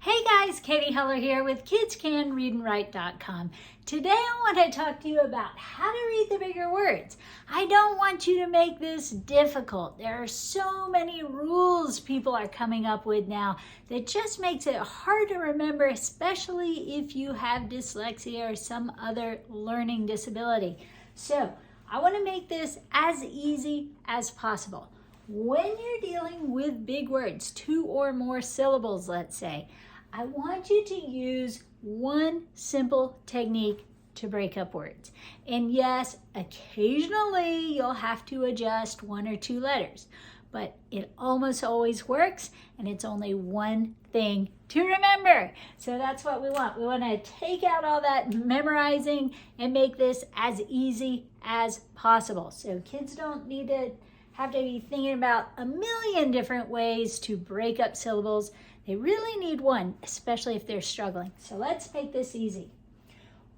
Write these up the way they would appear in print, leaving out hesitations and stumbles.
Hey guys, Katie Heller here with KidsCanReadAndWrite.com. Today I want to talk to you about how to read the bigger words. I don't want you to make this difficult. There are so many rules people are coming up with now that just makes it hard to remember, especially if you have dyslexia or some other learning disability. So I want to make this as easy as possible. When you're dealing with big words, 2 or more syllables, let's say, I want you to use one simple technique to break up words. And yes, occasionally you'll have to adjust 1 or 2 letters, but it almost always works, and it's only one thing to remember. So that's what we want. We want to take out all that memorizing and make this as easy as possible. So kids don't need to have to be thinking about a million different ways to break up syllables. They really need one, especially if they're struggling. So let's make this easy.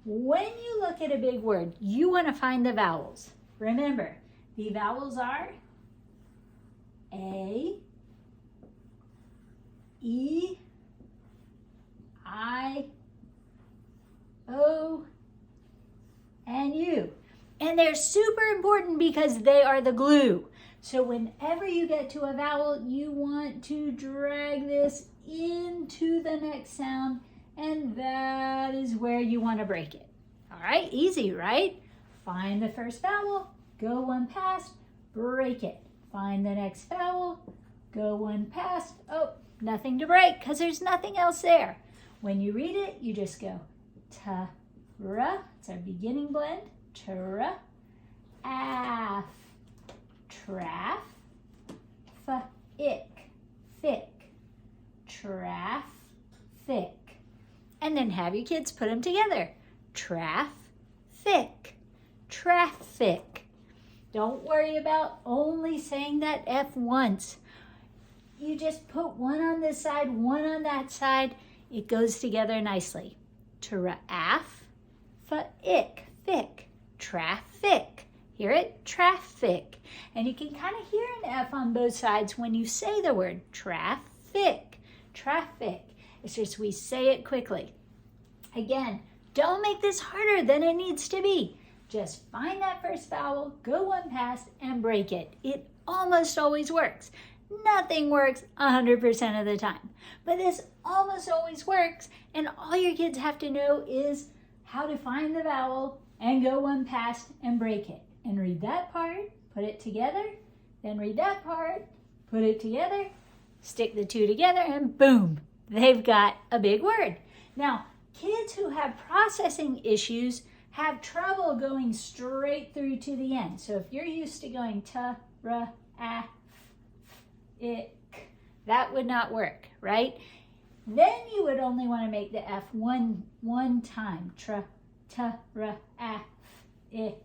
When you look at a big word, you want to find the vowels. Remember, the vowels are A, E, I, O, and U. And they're super important because they are the glue. So whenever you get to a vowel, you want to drag this into the next sound, and that is where you want to break it. All right, easy, right? Find the first vowel, go one past, break it. Find the next vowel, go one past. Oh, nothing to break because there's nothing else there. When you read it, you just go ta-ra. It's our beginning blend. Ta-ra. Af. Traff. F-ick. Thick. Traffic. And then have your kids put them together. Traffic. Traffic. Don't worry about only saying that F once. You just put one on this side, one on that side. It goes together nicely. Traff. F-ick. Thick. Traffic. Hear it? Traffic. And you can kind of hear an F on both sides when you say the word traffic. Traffic. It's just we say it quickly. Again, don't make this harder than it needs to be. Just find that first vowel, go one past, and break it. It almost always works. Nothing works 100% of the time. But this almost always works, and all your kids have to know is how to find the vowel and go one past and break it. And read that part, put it together, then read that part, put it together, stick the two together, and boom, they've got a big word. Now, kids who have processing issues have trouble going straight through to the end. So if you're used to going ick, that would not work, right? Then you would only want to make the F one time. Ick.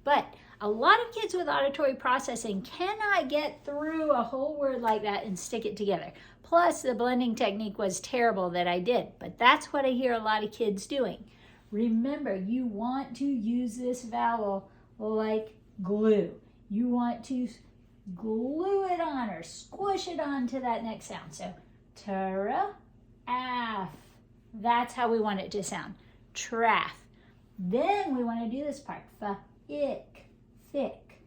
But a lot of kids with auditory processing cannot get through a whole word like that and stick it together. Plus, the blending technique was terrible that I did, but that's what I hear a lot of kids doing. Remember, you want to use this vowel like glue. You want to glue it on or squish it on to that next sound. So, tra-af. That's how we want it to sound. Traff. Then we want to do this part. F-ick. Thick.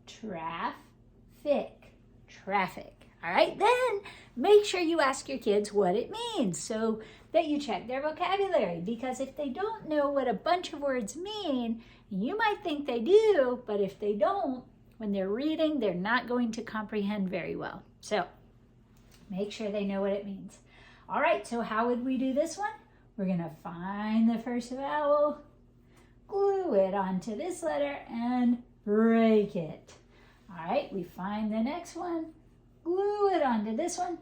Traffic. Traffic. All right, then make sure you ask your kids what it means so that you check their vocabulary, because if they don't know what a bunch of words mean, you might think they do, but if they don't, when they're reading, they're not going to comprehend very well. So make sure they know what it means. All right, so how would we do this one? We're going to find the first vowel, glue it onto this letter, and break it. All right, we find the next one, glue it onto this one.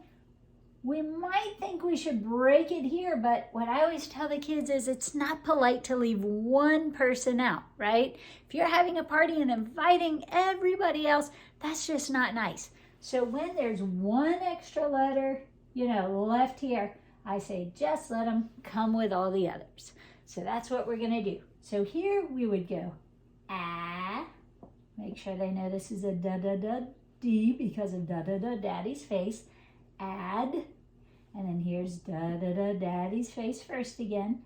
We might think we should break it here, but what I always tell the kids is it's not polite to leave one person out, right? If you're having a party and inviting everybody else, that's just not nice. So when there's one extra letter, left here, I say just let them come with all the others. So that's what we're going to do. So here we would go ah. Make sure they know this is a da-da-da-D because of da-da-da, daddy's face. Add. And then here's There's da-da-da, daddy's face first again.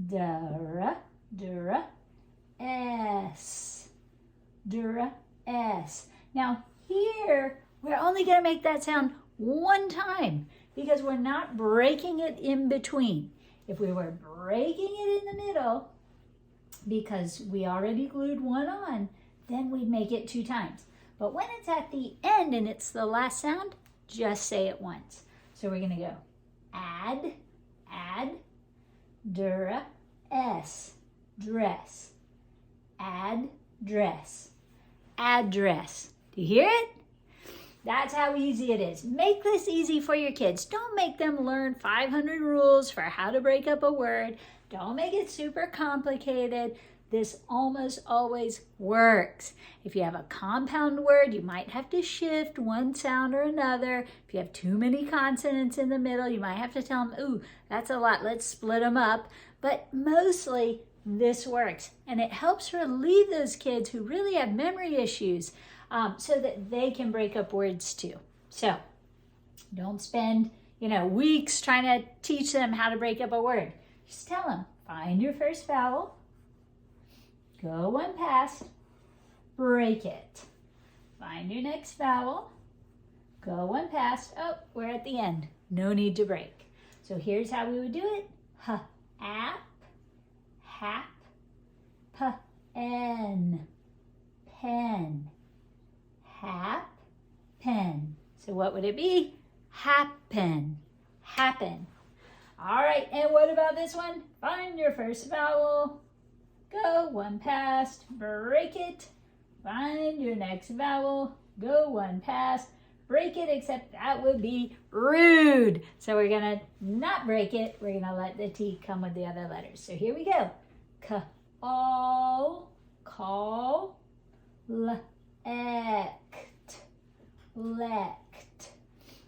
Dura, dura, S. Dura, S. Now here, we're only going to make that sound one time because we're not breaking it in between. If we were breaking it in the middle, because we already glued one on, then we'd make it 2 times. But when it's at the end and it's the last sound, just say it once. So we're going to go add, dura, S, dress, address, address. Do you hear it? That's how easy it is. Make this easy for your kids. Don't make them learn 500 rules for how to break up a word. Don't make it super complicated. This almost always works. If you have a compound word, you might have to shift one sound or another. If you have too many consonants in the middle, you might have to tell them, ooh, that's a lot, let's split them up. But mostly this works. And it helps relieve those kids who really have memory issues so that they can break up words too. So don't spend, weeks trying to teach them how to break up a word. Just tell them, find your first vowel, go one past, break it. Find your next vowel, go one past. Oh, we're at the end. No need to break. So here's how we would do it. H, app, hap, pen, pen, hap, pen. So what would it be? Happen, happen. All right, and what about this one? Find your first vowel, go one past, break it. Find your next vowel, go one past, break it, except that would be rude. So we're gonna not break it, we're gonna let the T come with the other letters. So here we go. K, all, call, lect, lect.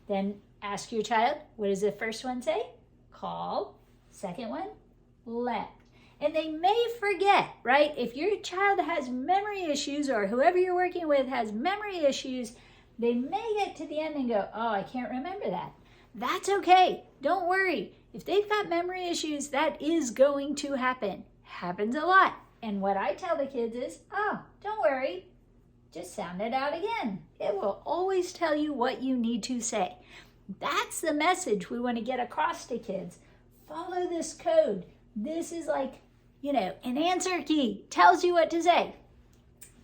Then ask your child, what does the first one say? Call. Second one, lect. And they may forget, right? If your child has memory issues or whoever you're working with has memory issues, they may get to the end and go, oh, I can't remember that. That's okay. Don't worry. If they've got memory issues, that is going to happen. Happens a lot. And what I tell the kids is, oh, don't worry. Just sound it out again. It will always tell you what you need to say. That's the message we want to get across to kids. Follow this code. This is like, an answer key. Tells you what to say.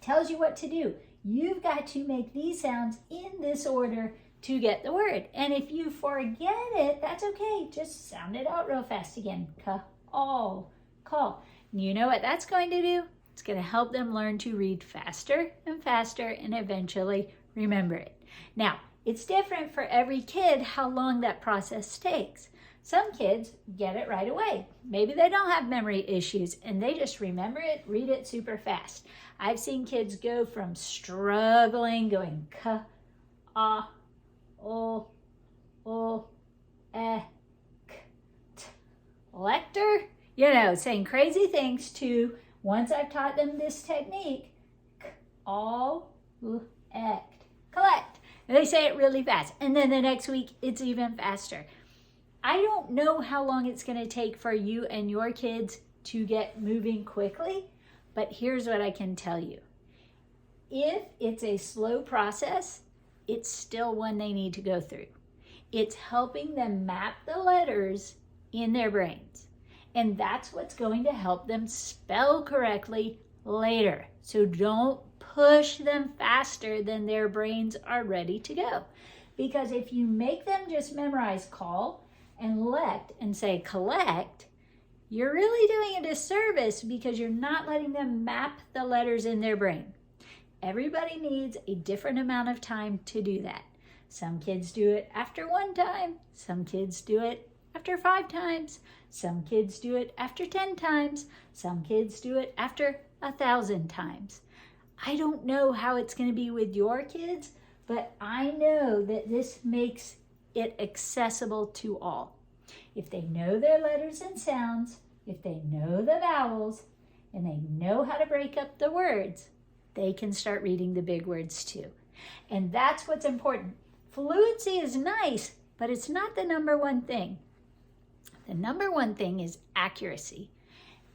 Tells you what to do. You've got to make these sounds in this order to get the word. And if you forget it, that's okay. Just sound it out real fast again. All, call. And you know what that's going to do? It's going to help them learn to read faster and faster and eventually remember it. Now, it's different for every kid how long that process takes. Some kids get it right away. Maybe they don't have memory issues and they just remember it, read it super fast. I've seen kids go from struggling, going k, a, o, e, k, t, lector, saying crazy things to, once I've taught them this technique, k, all, ect, collect. And they say it really fast. And then the next week, it's even faster. I don't know how long it's going to take for you and your kids to get moving quickly, but here's what I can tell you. If it's a slow process, it's still one they need to go through. It's helping them map the letters in their brains. And that's what's going to help them spell correctly later. So don't push them faster than their brains are ready to go. Because if you make them just memorize call and lect and say collect, you're really doing a disservice because you're not letting them map the letters in their brain. Everybody needs a different amount of time to do that. Some kids do it after 1 time. Some kids do it after 5 times. Some kids do it after 10 times. Some kids do it after 1,000 times. I don't know how it's going to be with your kids, but I know that this makes it accessible to all. If they know their letters and sounds, if they know the vowels, and they know how to break up the words, they can start reading the big words too. And that's what's important. Fluency is nice, but it's not the #1 thing. The number one thing is accuracy.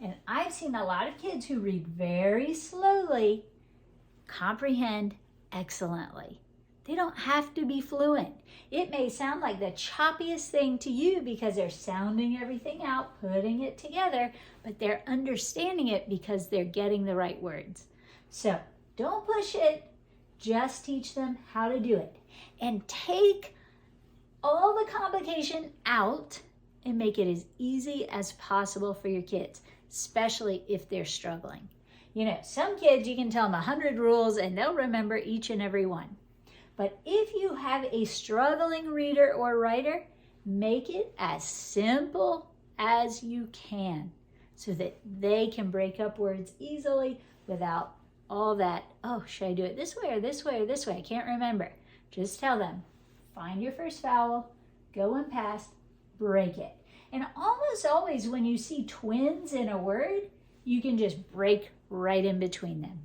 And I've seen a lot of kids who read very slowly comprehend excellently. They don't have to be fluent. It may sound like the choppiest thing to you because they're sounding everything out, putting it together, but they're understanding it because they're getting the right words. So don't push it, just teach them how to do it. And take all the complication out and make it as easy as possible for your kids, especially if they're struggling. You know, some kids, you can tell them 100 rules and they'll remember each and every one. But if you have a struggling reader or writer, make it as simple as you can so that they can break up words easily without all that, oh, should I do it this way or this way or this way? I can't remember. Just tell them, find your first vowel, go and past, break it. And almost always when you see twins in a word, you can just break right in between them.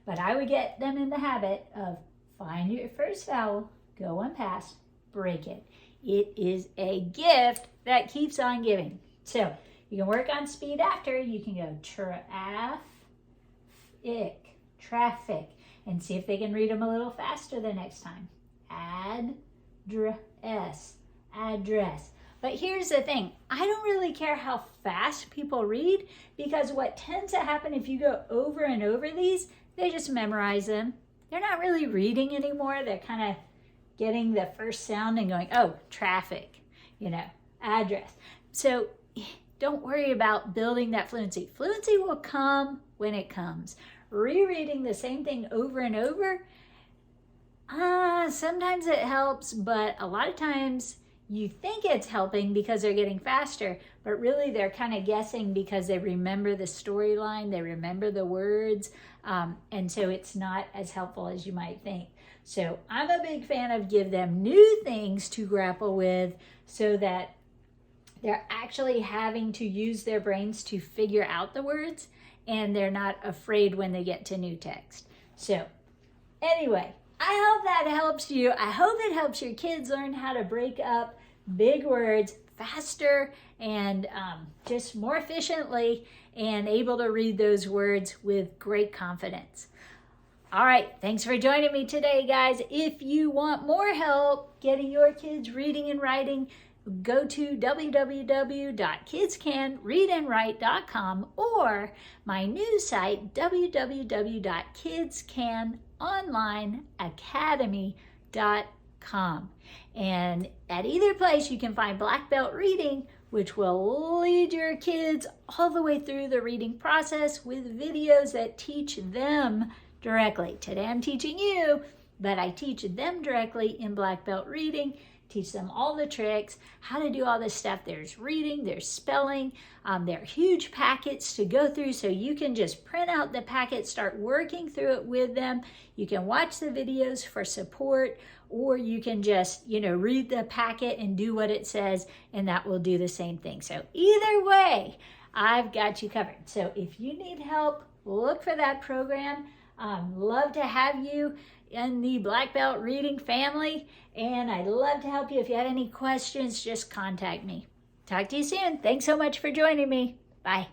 But I would get them in the habit of find your first vowel, go on past, break it. It is a gift that keeps on giving. So you can work on speed after. You can go traffic, and see if they can read them a little faster the next time. Address. But here's the thing, I don't really care how fast people read, because what tends to happen if you go over and over these, they just memorize them. They're not really reading anymore. They're kind of getting the first sound and going, oh, traffic, address. So don't worry about building that fluency. Fluency will come when it comes. Rereading the same thing over and over, sometimes it helps, but a lot of times you think it's helping because they're getting faster, but really they're kind of guessing because they remember the storyline, they remember the words, and so it's not as helpful as you might think. So I'm a big fan of give them new things to grapple with so that they're actually having to use their brains to figure out the words, and they're not afraid when they get to new text. So anyway, I hope that helps you. I hope it helps your kids learn how to break up big words faster and just more efficiently, and able to read those words with great confidence. All right, thanks for joining me today, guys. If you want more help getting your kids reading and writing, go to www.kidscanreadandwrite.com or my new site, www.kidscanonlineacademy.com. And at either place, you can find Black Belt Reading, which will lead your kids all the way through the reading process with videos that teach them directly. Today I'm teaching you, but I teach them directly in Black Belt Reading. Teach them all the tricks, how to do all this stuff. There's reading, there's spelling, there are huge packets to go through, so you can just print out the packet, start working through it with them. You can watch the videos for support, or you can just, read the packet and do what it says, and that will do the same thing. So either way, I've got you covered. So if you need help, look for that program. Love to have you in the Black Belt Reading family, and I'd love to help you. If you have any questions, just contact me. Talk to you soon. Thanks so much for joining me. Bye.